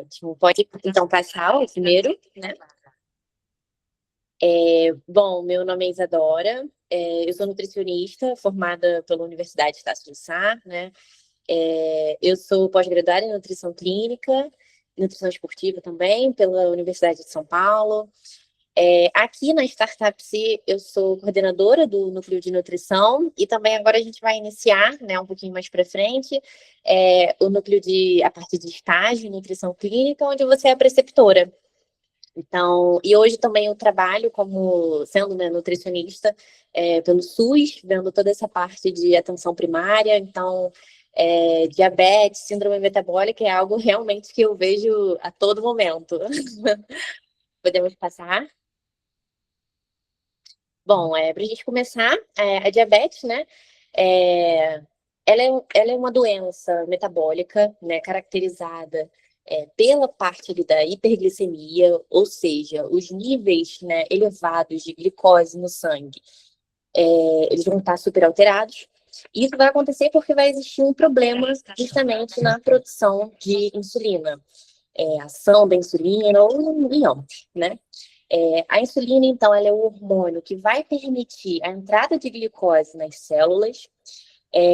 Ótimo. Pode, então, passar o primeiro, né? Bom, meu nome é Isadora, eu sou nutricionista formada pela Universidade Estácio de Sá, né? Eu sou pós-graduada em nutrição clínica, nutrição esportiva também, pela Universidade de São Paulo. Aqui na Startup C, eu sou coordenadora do núcleo de nutrição e também agora a gente vai iniciar, né, um pouquinho mais para frente, o núcleo a partir de estágio em nutrição clínica, onde você é preceptora. Então, e hoje também eu trabalho como sendo, né, nutricionista pelo SUS, vendo toda essa parte de atenção primária. Então, diabetes, síndrome metabólica é algo realmente que eu vejo a todo momento. Podemos passar? Bom, para a gente começar, a diabetes, né? é, ela é uma doença metabólica, né, caracterizada pela parte ali da hiperglicemia, ou seja, os níveis, né, elevados de glicose no sangue, eles vão estar super alterados. E isso vai acontecer porque vai existir um problema justamente na produção de insulina, ação da insulina ou em ambos, né? A insulina, então, ela é o hormônio que vai permitir a entrada de glicose nas células.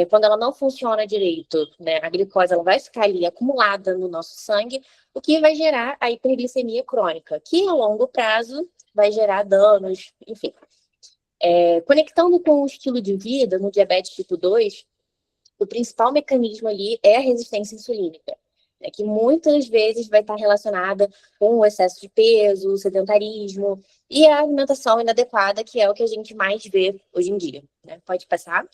Quando ela não funciona direito, né, a glicose ela vai ficar ali acumulada no nosso sangue, o que vai gerar a hiperglicemia crônica, que a longo prazo vai gerar danos, enfim. Conectando com o estilo de vida, no diabetes tipo 2, o principal mecanismo ali é a resistência insulínica, né, que muitas vezes vai estar relacionada com o excesso de peso, o sedentarismo e a alimentação inadequada, que é o que a gente mais vê hoje em dia, né? Pode passar.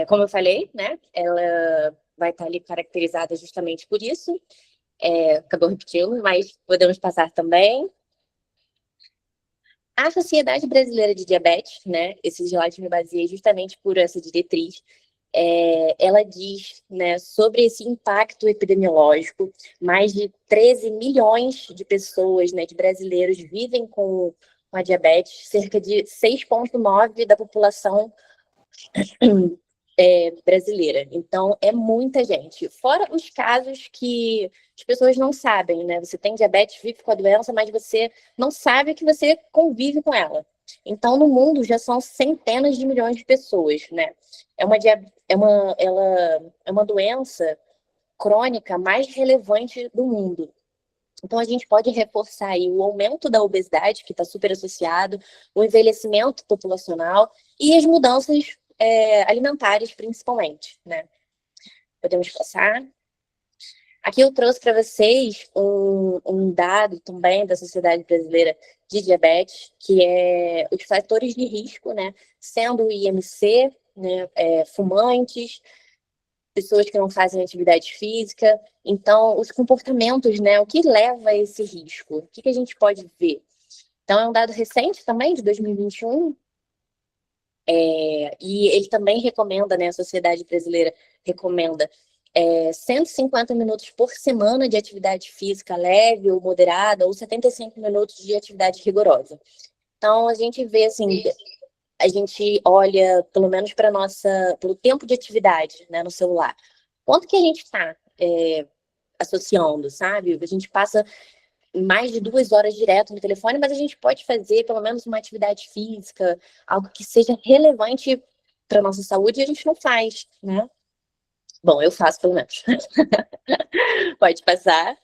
Como eu falei, né, ela vai estar ali caracterizada justamente por isso. Acabou repetindo, mas podemos passar também. A Sociedade Brasileira de Diabetes, né, esse slide me baseia justamente por essa diretriz. Ela diz, né, sobre esse impacto epidemiológico. Mais de 13 milhões de pessoas, né, de brasileiros vivem com a diabetes, cerca de 6,9% da população brasileira. Então, é muita gente. Fora os casos que as pessoas não sabem, né? Você tem diabetes, vive com a doença, mas você não sabe que você convive com ela. Então, no mundo já são centenas de milhões de pessoas, né? Ela é uma doença crônica mais relevante do mundo. Então, a gente pode reforçar aí o aumento da obesidade, que está super associado, o envelhecimento populacional e as mudanças alimentares, principalmente, né? Podemos passar. Aqui eu trouxe para vocês um dado também da Sociedade Brasileira de Diabetes, que é os fatores de risco, né? Sendo o IMC, né? Fumantes, pessoas que não fazem atividade física. Então, os comportamentos, né? O que leva a esse risco? O que a gente pode ver? Então, é um dado recente também, de 2021, e ele também recomenda, né? A Sociedade Brasileira recomenda 150 minutos por semana de atividade física leve ou moderada, ou 75 minutos de atividade rigorosa. Então, a gente vê, assim, a gente olha, pelo menos para pelo tempo de atividade, né, no celular. Quanto que a gente está associando, sabe? A gente passa mais de 2 horas direto no telefone, mas a gente pode fazer pelo menos uma atividade física, algo que seja relevante para nossa saúde, e a gente não faz, né? Bom, eu faço pelo menos. Pode passar.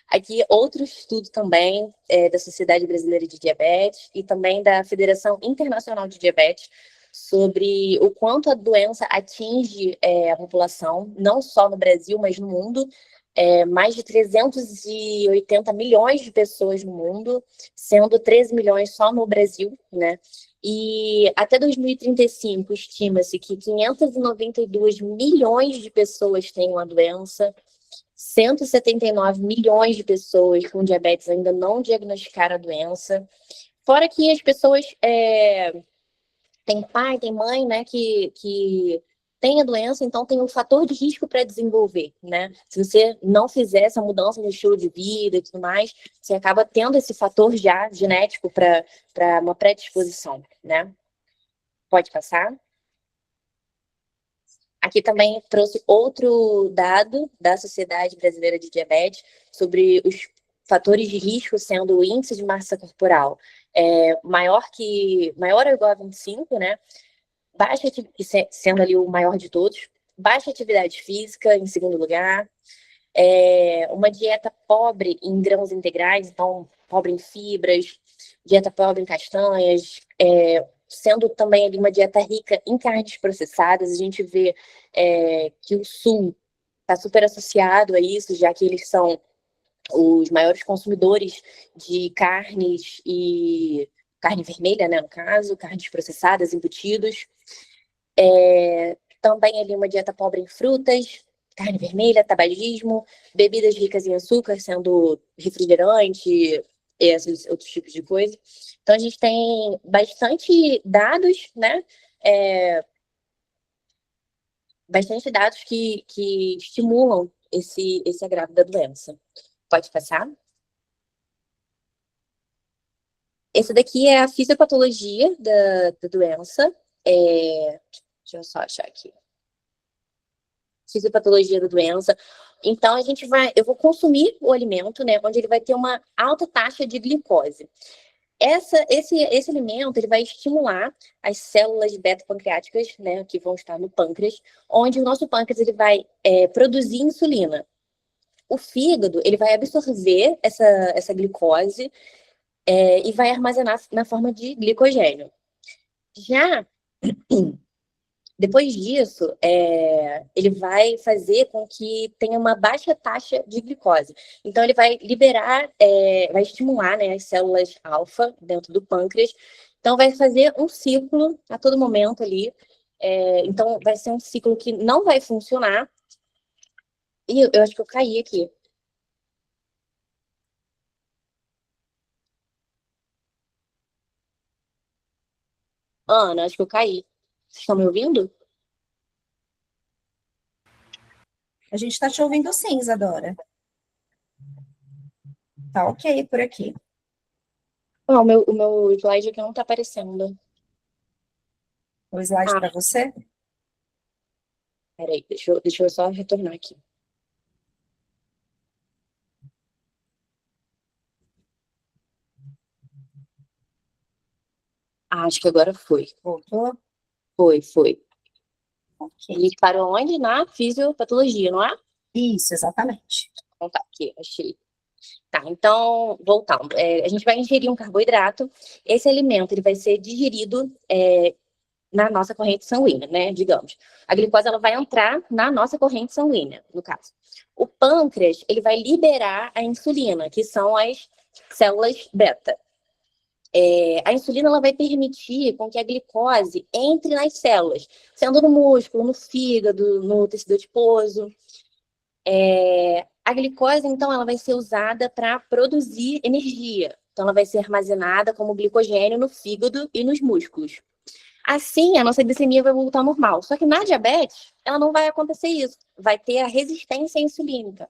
Aqui, outro estudo também da Sociedade Brasileira de Diabetes e também da Federação Internacional de Diabetes sobre o quanto a doença atinge a população, não só no Brasil, mas no mundo. Mais de 380 milhões de pessoas no mundo, sendo 13 milhões só no Brasil, né? E até 2035, estima-se que 592 milhões de pessoas têm uma doença, 179 milhões de pessoas com diabetes ainda não diagnosticaram a doença. Fora que as pessoas têm pai, têm mãe, né, que tem a doença, então tem um fator de risco para desenvolver, né? Se você não fizer essa mudança no estilo de vida e tudo mais, você acaba tendo esse fator já genético para uma predisposição, né? Pode passar. Aqui também trouxe outro dado da Sociedade Brasileira de Diabetes sobre os fatores de risco, sendo o índice de massa corporal maior ou igual a 25, né? Sendo ali o maior de todos. Baixa atividade física, em segundo lugar. Uma dieta pobre em grãos integrais, então pobre em fibras, dieta pobre em castanhas, sendo também ali uma dieta rica em carnes processadas. A gente vê que o Sul está super associado a isso, já que eles são os maiores consumidores de carnes e carne vermelha, né, no caso, carnes processadas, embutidos. Também ali uma dieta pobre em frutas, carne vermelha, tabagismo, bebidas ricas em açúcar, sendo refrigerante e esses outros tipos de coisa. Então a gente tem bastante dados, né? Bastante dados que estimulam esse agravo da doença. Pode passar? Esse daqui é a fisiopatologia da doença. Deixa eu só achar aqui. Fisiopatologia da doença. Então, eu vou consumir o alimento, né, onde ele vai ter uma alta taxa de glicose. Esse alimento ele vai estimular as células beta-pancreáticas, né, que vão estar no pâncreas, onde o nosso pâncreas ele vai produzir insulina. O fígado ele vai absorver essa glicose e vai armazenar na forma de glicogênio. Já depois disso, ele vai fazer com que tenha uma baixa taxa de glicose. Então, ele vai liberar, vai estimular, né, as células alfa dentro do pâncreas. Então, vai fazer um ciclo a todo momento ali. Então, vai ser um ciclo que não vai funcionar. E eu acho que eu caí aqui. Ana, acho que eu caí. Vocês estão me ouvindo? A gente está te ouvindo sim, Isadora. Tá ok por aqui. Não, o meu slide aqui não está aparecendo. O slide Ah, para você? peraí, deixa eu só retornar aqui. Ah, acho que agora foi. Voltou? Foi. A Ok. gente parou onde? Na fisiopatologia, não é? Isso, exatamente. Então tá, aqui, achei. Tá, então, voltando. A gente vai ingerir um carboidrato. Esse alimento ele vai ser digerido na nossa corrente sanguínea, né? Digamos. A glicose ela vai entrar na nossa corrente sanguínea, no caso. O pâncreas ele vai liberar a insulina, que são as células beta. A insulina ela vai permitir com que a glicose entre nas células, sendo no músculo, no fígado, no tecido adiposo. A glicose, então, ela vai ser usada para produzir energia. Então, ela vai ser armazenada como glicogênio no fígado e nos músculos. Assim, a nossa glicemia vai voltar ao normal. Só que na diabetes, ela não vai acontecer isso. Vai ter a resistência insulínica.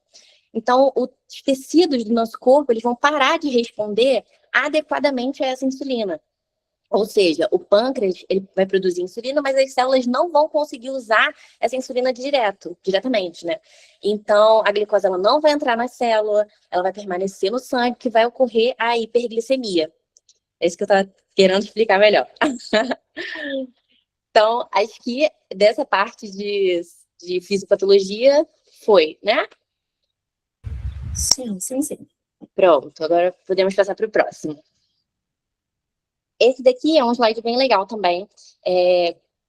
Então, os tecidos do nosso corpo, eles vão parar de responder adequadamente a essa insulina. Ou seja, o pâncreas ele vai produzir insulina, mas as células não vão conseguir usar essa insulina diretamente, né? Então, a glicose ela não vai entrar na célula, ela vai permanecer no sangue, que vai ocorrer a hiperglicemia. É isso que eu estava querendo explicar melhor. Então, acho que dessa parte de fisiopatologia foi, né? Sim. Pronto, agora podemos passar para o próximo. Esse daqui é um slide bem legal também,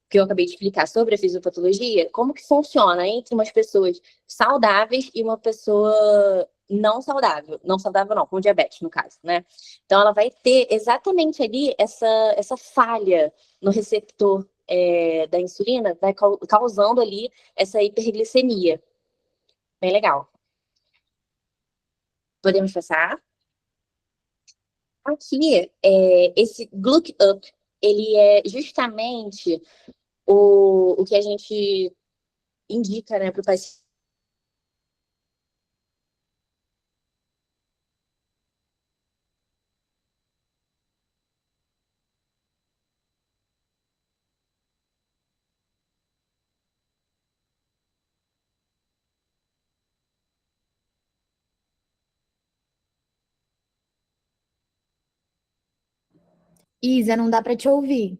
que eu acabei de explicar sobre a fisiopatologia, como que funciona entre umas pessoas saudáveis e uma pessoa não saudável não, com diabetes no caso, né? Então ela vai ter exatamente ali essa falha no receptor da insulina, vai causando ali essa hiperglicemia. Bem legal. Podemos passar? Aqui, esse Gluck Up, ele é justamente o que a gente indica, né, para o paciente. Isa, não dá para te ouvir.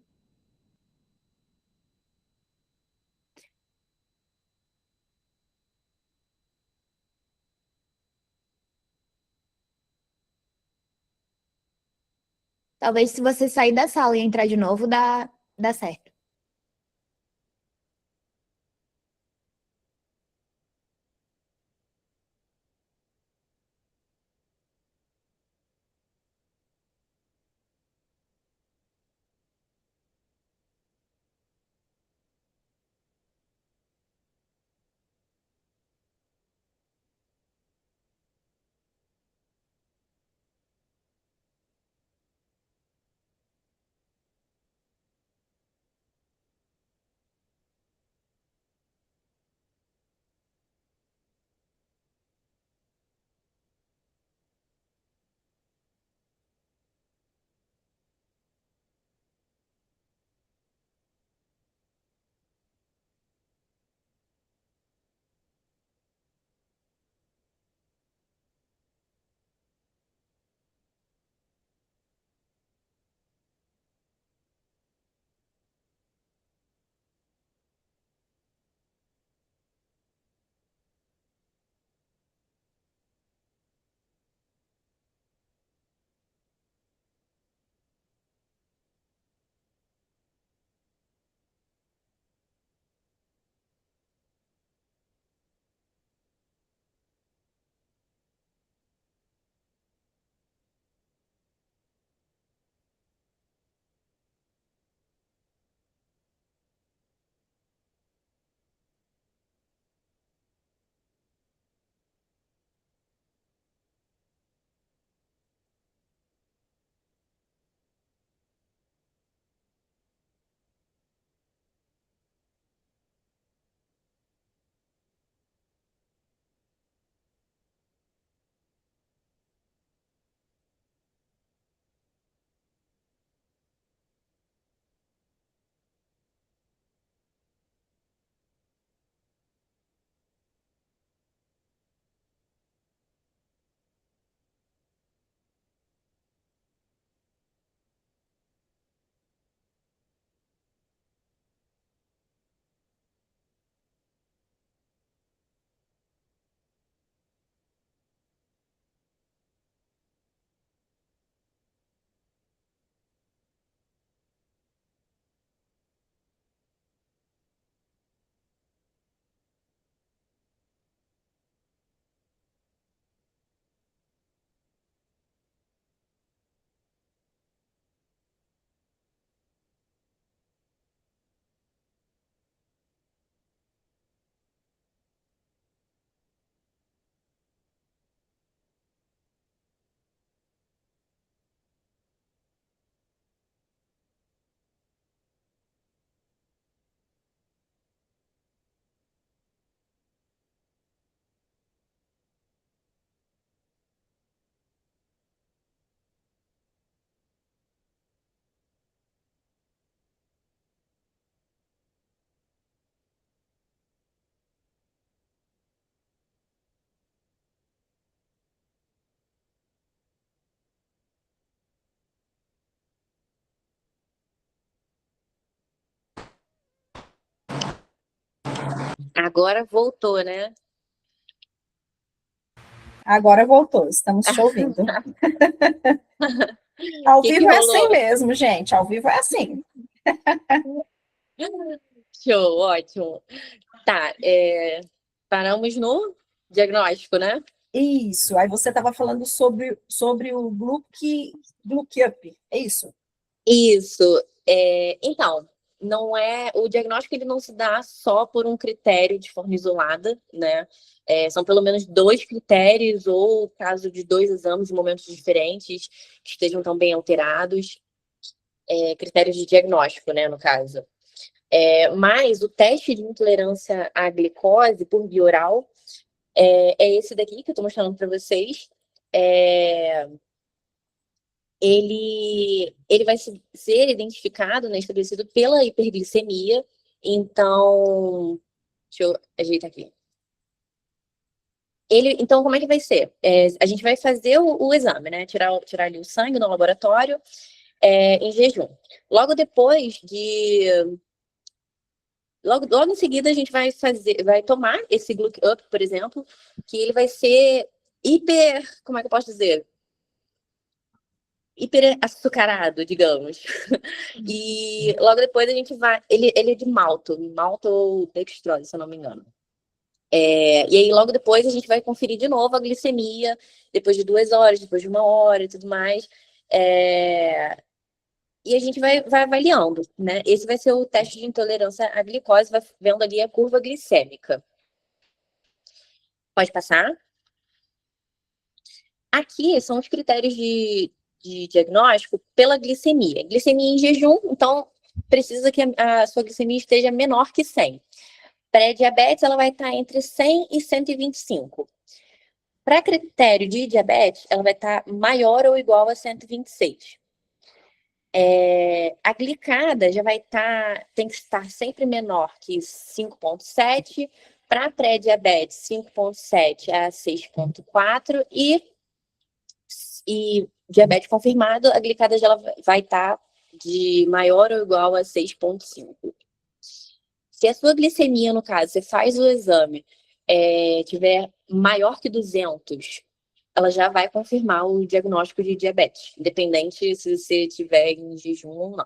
Talvez se você sair da sala e entrar de novo, dá certo. Agora voltou, né? Agora voltou, estamos te ouvindo. O Ao que que vivo é assim rolou? mesmo, gente. Ao vivo é assim. Show, ótimo. Tá, paramos no diagnóstico, né? Isso. Aí você estava falando sobre o Look Up. É isso? Isso. Então, não é o diagnóstico, ele não se dá só por um critério de forma isolada, né? São pelo menos dois critérios ou caso de dois exames em momentos diferentes que estejam também alterados, critérios de diagnóstico, né, no caso. Mas o teste de intolerância à glicose por via oral é esse daqui que eu estou mostrando para vocês. É, ele vai ser identificado, né, estabelecido pela hiperglicemia. Então, deixa eu ajeitar aqui. Então, como é que vai ser? A gente vai fazer o exame, né? Tirar ali o sangue no laboratório. em jejum. Logo depois de... Logo em seguida, a gente vai tomar esse Gluck Up, por exemplo, que ele vai ser como é que eu posso dizer? Hiper açucarado, digamos. E logo depois a gente vai... Ele é de malto ou dextrose, se eu não me engano. E aí, logo depois, a gente vai conferir de novo a glicemia, depois de 2 horas, depois de 1 hora e tudo mais. E a gente vai avaliando, né? Esse vai ser o teste de intolerância à glicose, vai vendo ali a curva glicêmica. Pode passar? Aqui são os critérios de diagnóstico pela glicemia. Glicemia em jejum, então precisa que a sua glicemia esteja menor que 100. Pré-diabetes, ela vai estar entre 100 e 125. Para critério de diabetes, ela vai estar maior ou igual a 126. A glicada já vai tem que estar sempre menor que 5,7. Para pré-diabetes, 5,7 a 6,4. E diabetes confirmado, a glicada já vai estar de maior ou igual a 6,5. Se a sua glicemia, no caso, você faz o exame, tiver maior que 200, ela já vai confirmar o diagnóstico de diabetes, independente se você estiver em jejum ou não.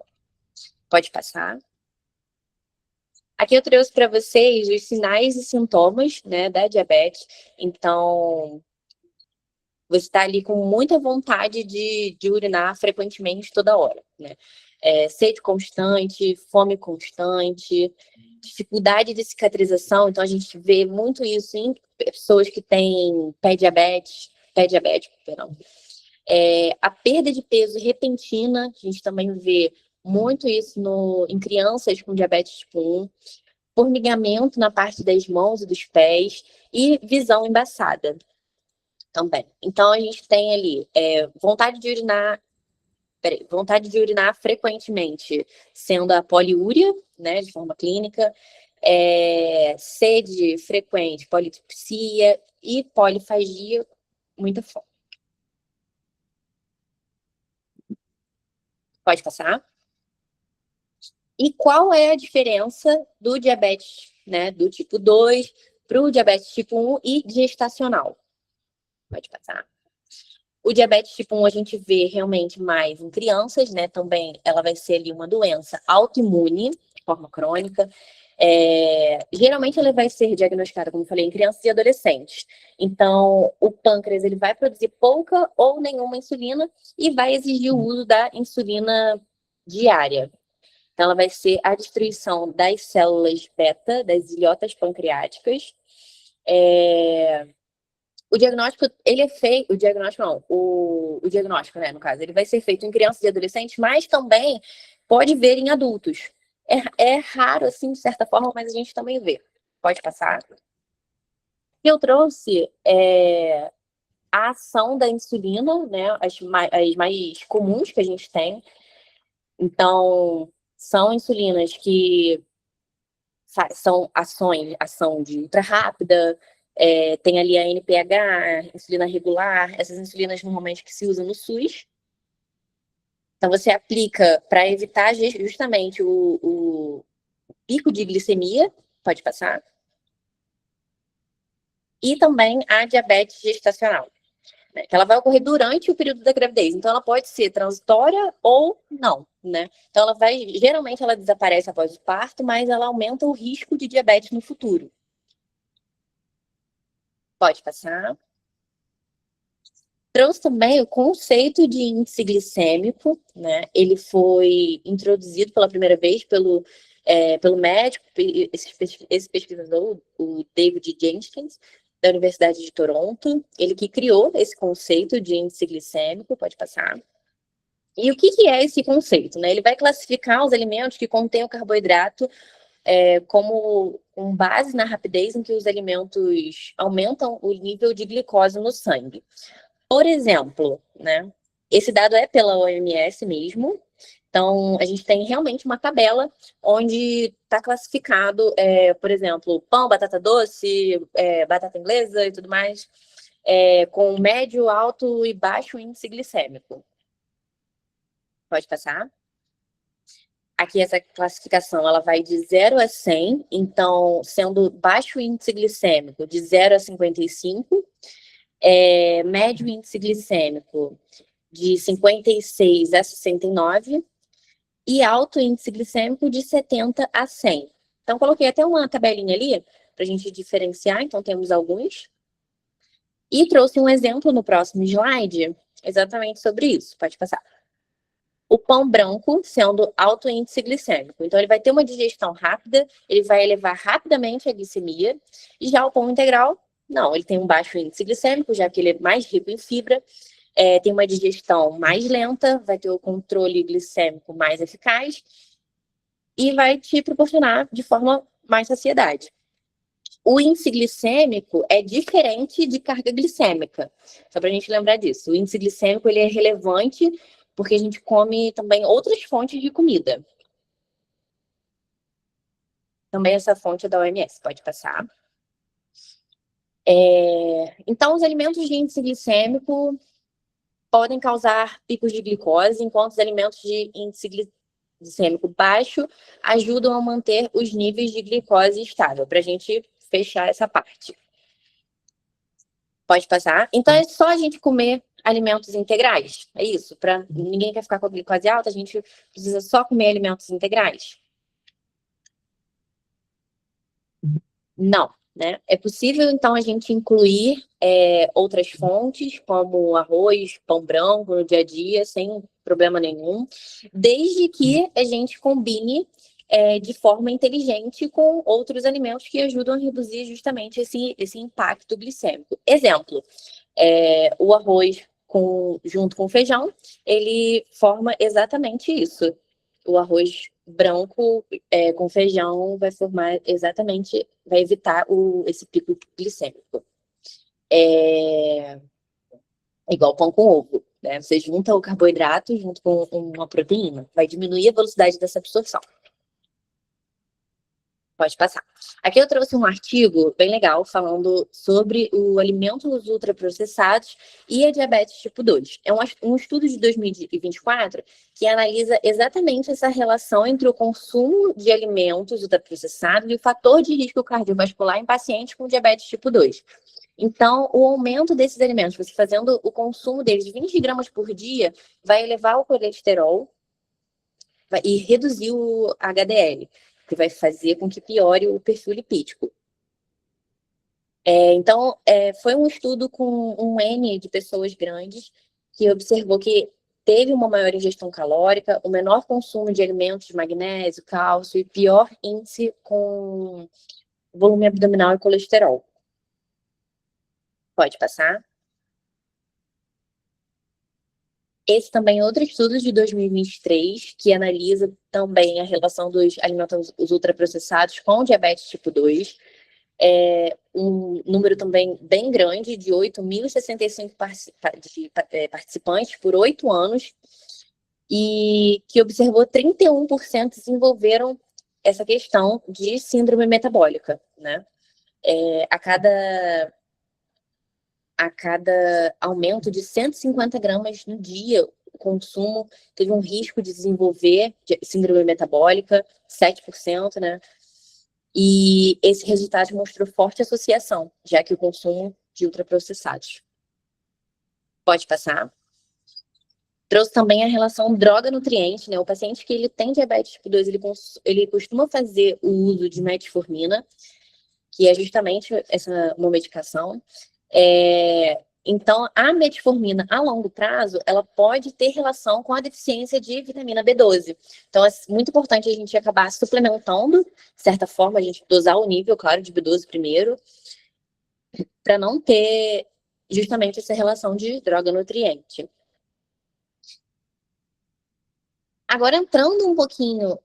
Pode passar. Aqui eu trouxe para vocês os sinais e sintomas, né, da diabetes. Então, você está ali com muita vontade de urinar frequentemente toda hora, né? Sede constante, fome constante, dificuldade de cicatrização. Então, a gente vê muito isso em pessoas que têm pé diabético, perdão. A perda de peso repentina, a gente também vê muito isso em crianças com diabetes tipo 1, formigamento na parte das mãos e dos pés e visão embaçada também. Então, a gente tem ali vontade de urinar frequentemente, sendo a poliúria, né, de forma clínica, sede frequente, polidipsia e polifagia, muita fome. Pode passar? E qual é a diferença do diabetes, né, do tipo 2 para o diabetes tipo 1 e gestacional? Pode passar. O diabetes tipo 1 a gente vê realmente mais em crianças, né? Também ela vai ser ali uma doença autoimune, de forma crônica. Geralmente ela vai ser diagnosticada, como eu falei, em crianças e adolescentes. Então, o pâncreas ele vai produzir pouca ou nenhuma insulina e vai exigir o uso da insulina diária. Então, ela vai ser a destruição das células beta, das ilhotas pancreáticas. O diagnóstico, ele é feito, o diagnóstico não, o diagnóstico, né, no caso, ele vai ser feito em crianças e adolescentes, mas também pode ver em adultos. É raro, assim, de certa forma, mas a gente também vê. Pode passar. Eu trouxe a ação da insulina, né, as mais comuns que a gente tem. Então, são insulinas que são ação de ultra rápida, tem ali a NPH, insulina regular, essas insulinas normalmente que se usam no SUS. Então, você aplica para evitar justamente o pico de glicemia, pode passar, e também a diabetes gestacional, né, que ela vai ocorrer durante o período da gravidez. Então, ela pode ser transitória ou não, né? Então, geralmente ela desaparece após o parto, mas ela aumenta o risco de diabetes no futuro. Pode passar. Trouxe também o conceito de índice glicêmico, né? Ele foi introduzido pela primeira vez pelo médico, esse pesquisador, o David Jenkins, da Universidade de Toronto. Ele que criou esse conceito de índice glicêmico, pode passar. E o que é esse conceito, né? Ele vai classificar os alimentos que contêm o carboidrato como com base na rapidez em que os alimentos aumentam o nível de glicose no sangue. Por exemplo, né? Esse dado é pela OMS mesmo. Então, a gente tem realmente uma tabela onde está classificado, por exemplo, pão, batata doce, batata inglesa e tudo mais, com médio, alto e baixo índice glicêmico. Pode passar. Aqui essa classificação, ela vai de 0 a 100, então, sendo baixo índice glicêmico, de 0 a 55, médio índice glicêmico, de 56 a 69, e alto índice glicêmico, de 70 a 100. Então, coloquei até uma tabelinha ali, para a gente diferenciar, então temos alguns. E trouxe um exemplo no próximo slide, exatamente sobre isso. Pode passar. O pão branco sendo alto índice glicêmico. Então, ele vai ter uma digestão rápida, ele vai elevar rapidamente a glicemia. E já o pão integral, não, ele tem um baixo índice glicêmico, já que ele é mais rico em fibra, tem uma digestão mais lenta, vai ter o controle glicêmico mais eficaz e vai te proporcionar de forma mais saciedade. O índice glicêmico é diferente de carga glicêmica, só para a gente lembrar disso. O índice glicêmico ele é relevante porque a gente come também outras fontes de comida. Também essa fonte é da OMS, pode passar. Então, os alimentos de índice glicêmico podem causar picos de glicose, enquanto os alimentos de índice glicêmico baixo ajudam a manter os níveis de glicose estável, para a gente fechar essa parte. Pode passar. Então, é só a gente comer alimentos integrais. É isso. Ninguém quer ficar com a glicose alta, a gente precisa só comer alimentos integrais? Não, né? É possível, então, a gente incluir outras fontes, como arroz, pão branco no dia a dia, sem problema nenhum, desde que a gente combine de forma inteligente com outros alimentos que ajudam a reduzir justamente esse impacto glicêmico. Exemplo, o arroz junto com o feijão, ele forma exatamente isso. O arroz branco com feijão vai formar exatamente, vai evitar esse pico glicêmico. Igual pão com ovo, né? Você junta o carboidrato junto com uma proteína, vai diminuir a velocidade dessa absorção. Pode passar. Aqui eu trouxe um artigo bem legal falando sobre o alimentos ultraprocessados e a diabetes tipo 2. É um estudo de 2024 que analisa exatamente essa relação entre o consumo de alimentos ultraprocessados e o fator de risco cardiovascular em pacientes com diabetes tipo 2. Então, o aumento desses alimentos, você fazendo o consumo deles de 20 gramas por dia, vai elevar o colesterol e reduzir o HDL, que vai fazer com que piore o perfil lipídico. Então, foi um estudo com um N de pessoas grandes que observou que teve uma maior ingestão calórica, o menor consumo de alimentos de magnésio, cálcio e pior índice com volume abdominal e colesterol. Pode passar. Esse também é outro estudo de 2023, que analisa também a relação dos alimentos ultraprocessados com diabetes tipo 2. Um número também bem grande, de 8.065 participantes por 8 anos, e que observou 31% desenvolveram essa questão de síndrome metabólica, né? A cada aumento de 150 gramas no dia, o consumo teve um risco de desenvolver síndrome metabólica, 7%, né? E esse resultado mostrou forte associação, já que o consumo de ultraprocessados. Pode passar. Trouxe também a relação droga-nutriente, né? O paciente que ele tem diabetes tipo 2, ele costuma fazer o uso de metformina, que é justamente uma medicação. Então, a metformina a longo prazo, ela pode ter relação com a deficiência de vitamina B12. Então, é muito importante a gente acabar suplementando, de certa forma, a gente dosar o nível, claro, de B12 primeiro, para não ter justamente essa relação de droga-nutriente. Agora, entrando um pouquinho,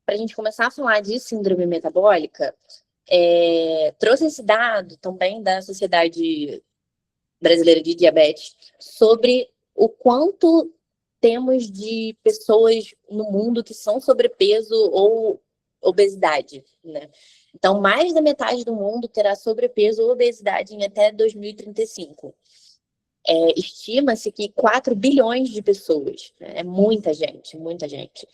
para a gente começar a falar de síndrome metabólica, trouxe esse dado também da Sociedade Brasileira de Diabetes sobre o quanto temos de pessoas no mundo que são sobrepeso ou obesidade, né? Então, mais da metade do mundo terá sobrepeso ou obesidade em até 2035. estima-se que 4 bilhões de pessoas, né? É muita gente, muita gente.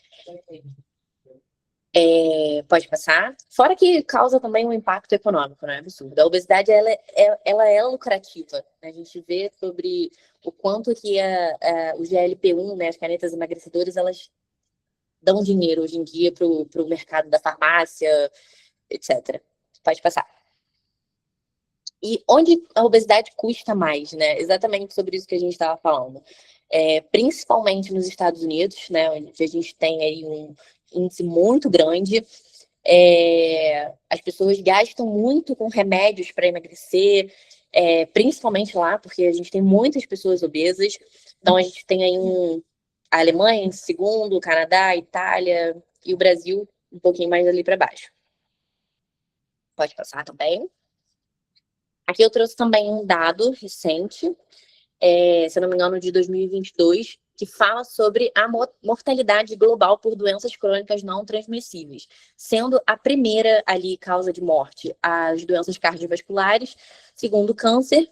Pode passar. Fora que causa também um impacto econômico, né? Absurdo. A obesidade, ela é lucrativa. A gente vê sobre o quanto que o GLP-1, né, as canetas emagrecedoras, elas dão dinheiro hoje em dia para o mercado da farmácia, etc. Pode passar. E onde a obesidade custa mais, né? Exatamente sobre isso que a gente estava falando. Principalmente nos Estados Unidos, né? Onde a gente tem aí um índice muito grande. As pessoas gastam muito com remédios para emagrecer, principalmente lá, porque a gente tem muitas pessoas obesas. Então, a gente tem aí a Alemanha em segundo, o Canadá, a Itália e o Brasil um pouquinho mais ali para baixo. Pode passar também. Aqui eu trouxe também um dado recente, se eu não me engano, de 2022, que fala sobre a mortalidade global por doenças crônicas não transmissíveis, sendo a primeira ali causa de morte as doenças cardiovasculares, segundo câncer,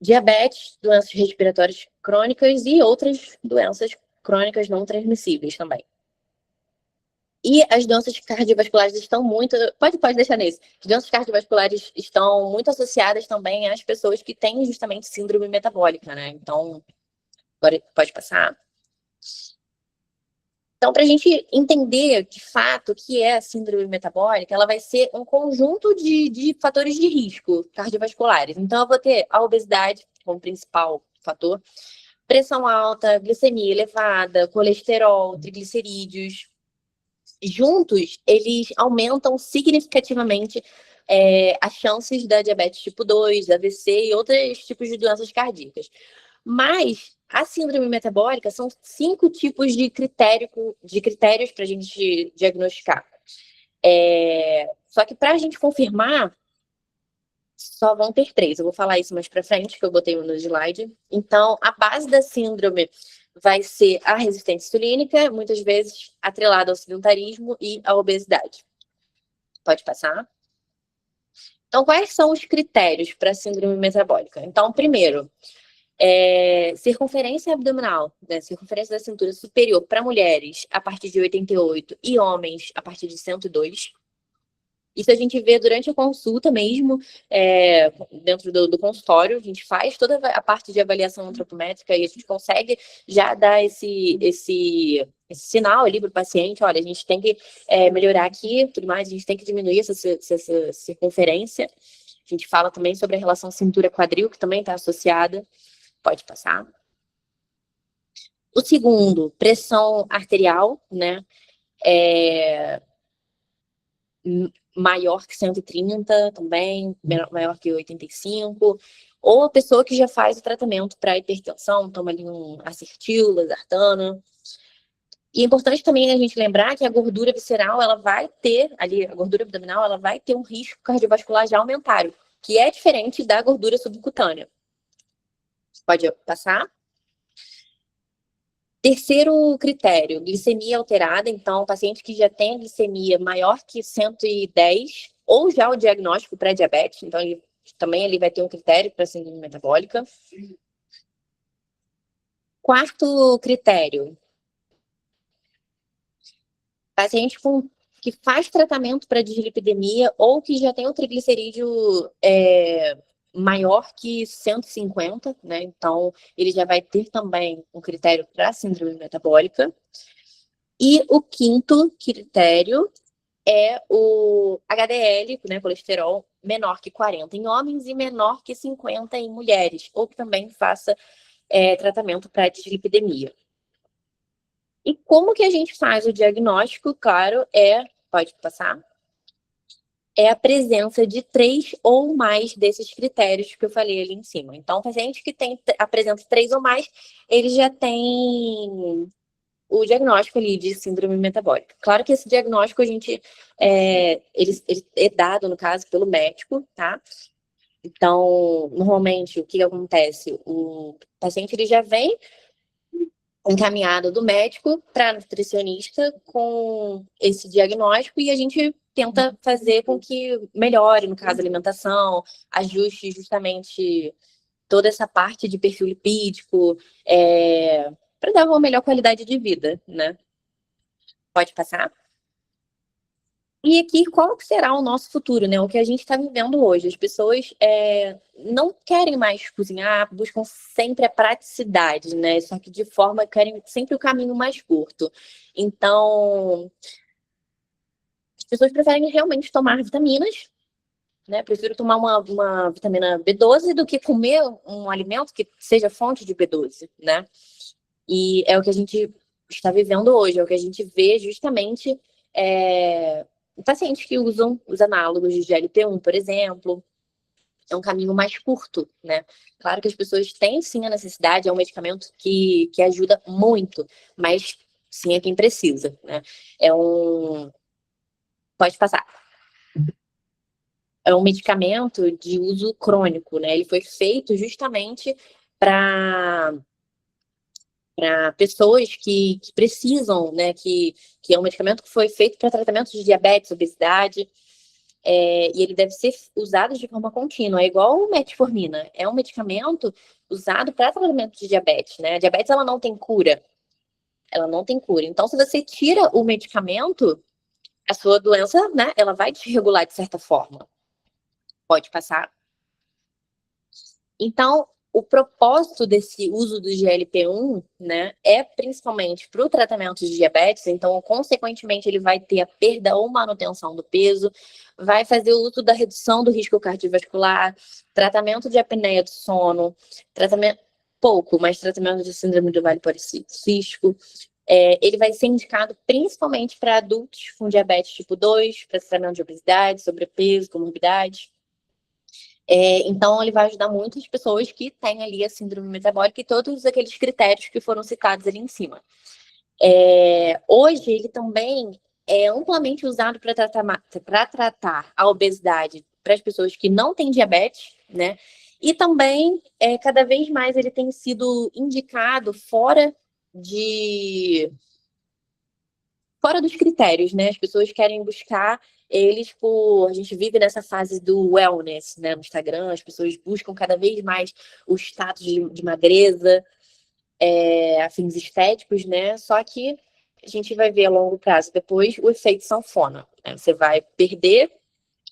diabetes, doenças respiratórias crônicas e outras doenças crônicas não transmissíveis também. E as doenças cardiovasculares estão muito... Pode deixar nisso. As doenças cardiovasculares estão muito associadas também às pessoas que têm justamente síndrome metabólica, né? Então, agora pode passar. Então, para a gente entender de fato o que é a síndrome metabólica, ela vai ser um conjunto de fatores de risco cardiovasculares. Então, eu vou ter a obesidade como principal fator, pressão alta, glicemia elevada, colesterol, triglicerídeos. Juntos, eles aumentam significativamente as chances da diabetes tipo 2, AVC e outros tipos de doenças cardíacas. Mas a síndrome metabólica são 5 tipos de critérios para a gente diagnosticar. Só que para a gente confirmar, só vão ter 3. Eu vou falar isso mais para frente, que eu botei no slide. Então, a base da síndrome vai ser a resistência insulínica, muitas vezes atrelada ao sedentarismo e à obesidade. Pode passar. Então, quais são os critérios para a síndrome metabólica? Então, primeiro, circunferência abdominal, né? Circunferência da cintura superior para mulheres a partir de 88 e homens a partir de 102. Isso a gente vê durante a consulta mesmo, dentro do consultório, a gente faz toda a parte de avaliação antropométrica e a gente consegue já dar esse sinal ali para o paciente, olha, a gente tem que melhorar aqui, tudo mais, a gente tem que diminuir essa circunferência. A gente fala também sobre a relação cintura-quadril, que também está associada. Pode passar. O segundo, pressão arterial, né? Maior que 130 também, maior que 85, ou a pessoa que já faz o tratamento para hipertensão, toma ali um Acertil, Losartana. E é importante também a gente lembrar que a gordura visceral, ela vai ter, ali, a gordura abdominal, ela vai ter um risco cardiovascular já aumentado, que é diferente da gordura subcutânea. Pode passar. Terceiro critério, glicemia alterada. Então, paciente que já tem a glicemia maior que 110, ou já o diagnóstico pré-diabetes, então ele vai ter um critério para síndrome metabólica. Quarto critério, paciente que faz tratamento para dislipidemia ou que já tem um triglicerídeo maior que 150, né? Então, ele já vai ter também um critério para síndrome metabólica. E o quinto critério é o HDL, né, colesterol, menor que 40 em homens e menor que 50 em mulheres, ou que também faça tratamento para dislipidemia. E como que a gente faz o diagnóstico? Claro, pode passar, a presença de 3 ou mais desses critérios que eu falei ali em cima. Então, o paciente que apresenta 3 ou mais, ele já tem o diagnóstico ali de síndrome metabólica. Claro que esse diagnóstico ele é dado, no caso, pelo médico, tá? Então, normalmente, o que acontece? O paciente ele já vem encaminhado do médico para nutricionista com esse diagnóstico e a gente tenta fazer com que melhore, no caso, a alimentação, ajuste justamente toda essa parte de perfil lipídico, para dar uma melhor qualidade de vida, né? Pode passar? E aqui, qual que será o nosso futuro, né? O que a gente está vivendo hoje. As pessoas não querem mais cozinhar, buscam sempre a praticidade, né? Só que de forma, querem sempre o caminho mais curto. Então, as pessoas preferem realmente tomar vitaminas, né? Prefiro tomar uma vitamina B12 do que comer um alimento que seja fonte de B12, né? E é o que a gente está vivendo hoje, é o que a gente vê justamente pacientes que usam os análogos de GLP-1, por exemplo, é um caminho mais curto, né? Claro que as pessoas têm sim a necessidade, é um medicamento que ajuda muito, mas sim é quem precisa, né? Pode passar. É um medicamento de uso crônico, né? Ele foi feito justamente para pessoas que precisam, né? Que é um medicamento que foi feito para tratamento de diabetes, obesidade, e ele deve ser usado de forma contínua. É igual o metformina. É um medicamento usado para tratamento de diabetes, né? A diabetes, ela não tem cura. Ela não tem cura. Então, se você tira o medicamento, a sua doença, né? Ela vai desregular de certa forma. Pode passar. Então, o propósito desse uso do GLP-1, né, é principalmente para o tratamento de diabetes, então, consequentemente, ele vai ter a perda ou manutenção do peso, vai fazer o uso da redução do risco cardiovascular, tratamento de apneia do sono, tratamento de síndrome do Vale Policístico. Ele vai ser indicado principalmente para adultos com diabetes tipo 2, para tratamento de obesidade, sobrepeso, comorbidade. Então, ele vai ajudar muitas pessoas que têm ali a síndrome metabólica e todos aqueles critérios que foram citados ali em cima. Hoje, ele também é amplamente usado para tratar a obesidade para as pessoas que não têm diabetes, né? E também, cada vez mais, ele tem sido indicado fora dos critérios, né? As pessoas querem buscar eles a gente vive nessa fase do wellness, né? No Instagram, as pessoas buscam cada vez mais o status de magreza, a fins estéticos, né? Só que a gente vai ver a longo prazo depois o efeito sanfona, né? Você vai perder,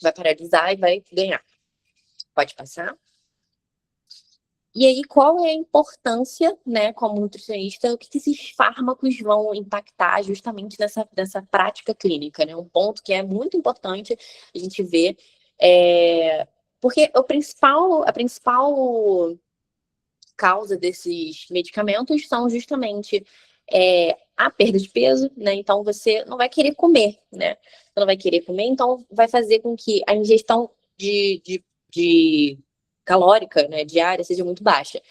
vai paralisar e vai ganhar. Pode passar? E aí, qual é a importância, né, como nutricionista, o que esses fármacos vão impactar justamente nessa prática clínica, né? Um ponto que é muito importante a gente ver, porque a principal causa desses medicamentos são justamente a perda de peso, né? Então, você não vai querer comer, né? Você não vai querer comer, então vai fazer com que a ingestão de calórica, né, diária, seja muito baixa.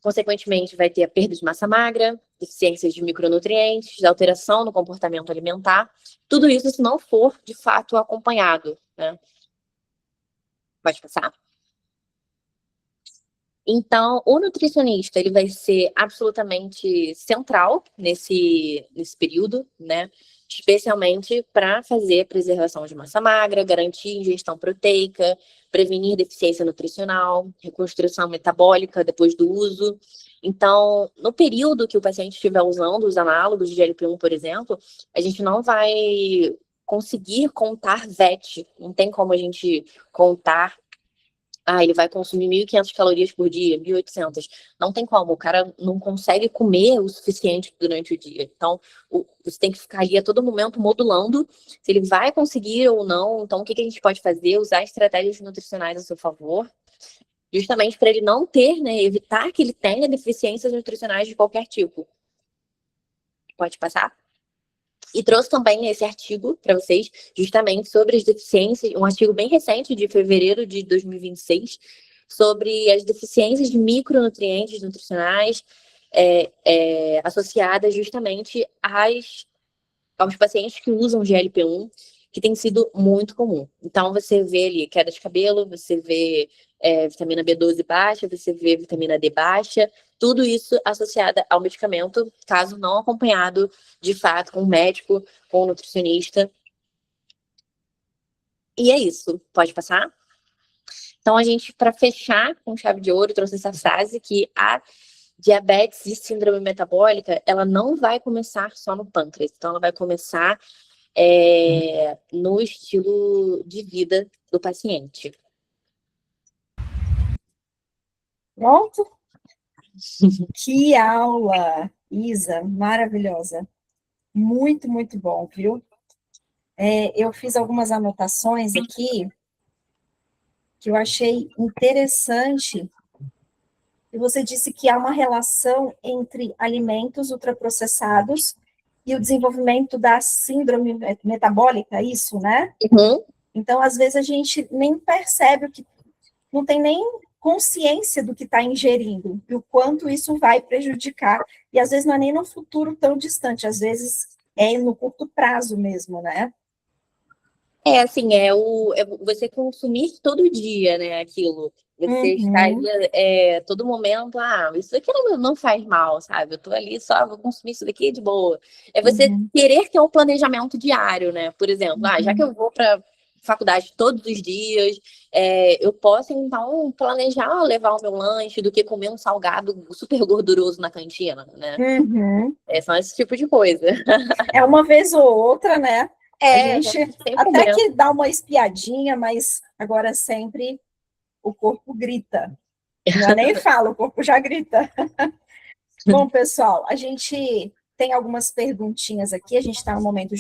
Consequentemente, vai ter a perda de massa magra, deficiências de micronutrientes, alteração no comportamento alimentar. Tudo isso se não for, de fato, acompanhado, né? Pode passar? Então, o nutricionista, ele vai ser absolutamente central nesse período, né? Especialmente para fazer a preservação de massa magra, garantir ingestão proteica, prevenir deficiência nutricional, reconstrução metabólica depois do uso. Então, no período que o paciente estiver usando os análogos de GLP-1, por exemplo, a gente não vai conseguir contar VET. Não tem como a gente contar ele vai consumir 1.500 calorias por dia, 1.800. Não tem como, o cara não consegue comer o suficiente durante o dia. Então, você tem que ficar ali a todo momento modulando se ele vai conseguir ou não. Então, o que a gente pode fazer? Usar estratégias nutricionais a seu favor, justamente para ele não ter, né, evitar que ele tenha deficiências nutricionais de qualquer tipo. Pode passar? E trouxe também esse artigo para vocês, justamente sobre as deficiências, um artigo bem recente, de fevereiro de 2026, sobre as deficiências de micronutrientes nutricionais associadas justamente aos pacientes que usam GLP-1, que tem sido muito comum. Então, você vê ali queda de cabelo, você vê vitamina B12 baixa, você vê vitamina D baixa, tudo isso associado ao medicamento, caso não acompanhado, de fato, com um médico, com um nutricionista. E é isso. Pode passar? Então, a gente, para fechar com chave de ouro, trouxe essa frase que a diabetes e síndrome metabólica, ela não vai começar só no pâncreas. Então, ela vai começar no estilo de vida do paciente. Pronto? Que aula, Isa, maravilhosa. Muito, muito bom, viu? Eu fiz algumas anotações aqui que eu achei interessante. E você disse que há uma relação entre alimentos ultraprocessados e o desenvolvimento da síndrome metabólica, isso, né? Uhum. Então, às vezes, a gente nem percebe o que, não tem nem consciência do que está ingerindo, e o quanto isso vai prejudicar. E às vezes não é nem no futuro tão distante, às vezes é no curto prazo mesmo, né? Assim, você consumir todo dia, né, aquilo. Você está todo momento, isso daqui não faz mal, sabe? Eu tô ali só, vou consumir isso daqui de boa. É você querer ter um planejamento diário, né? Por exemplo, já que eu vou para faculdade todos os dias, eu posso, então, planejar levar o meu lanche do que comer um salgado super gorduroso na cantina, né? São esse tipo de coisa. É uma vez ou outra, né? A gente até momento. que dá uma espiadinha, mas agora sempre o corpo grita. Não é nem fala, o corpo já grita. Bom, pessoal, a gente tem algumas perguntinhas aqui, a gente está no momento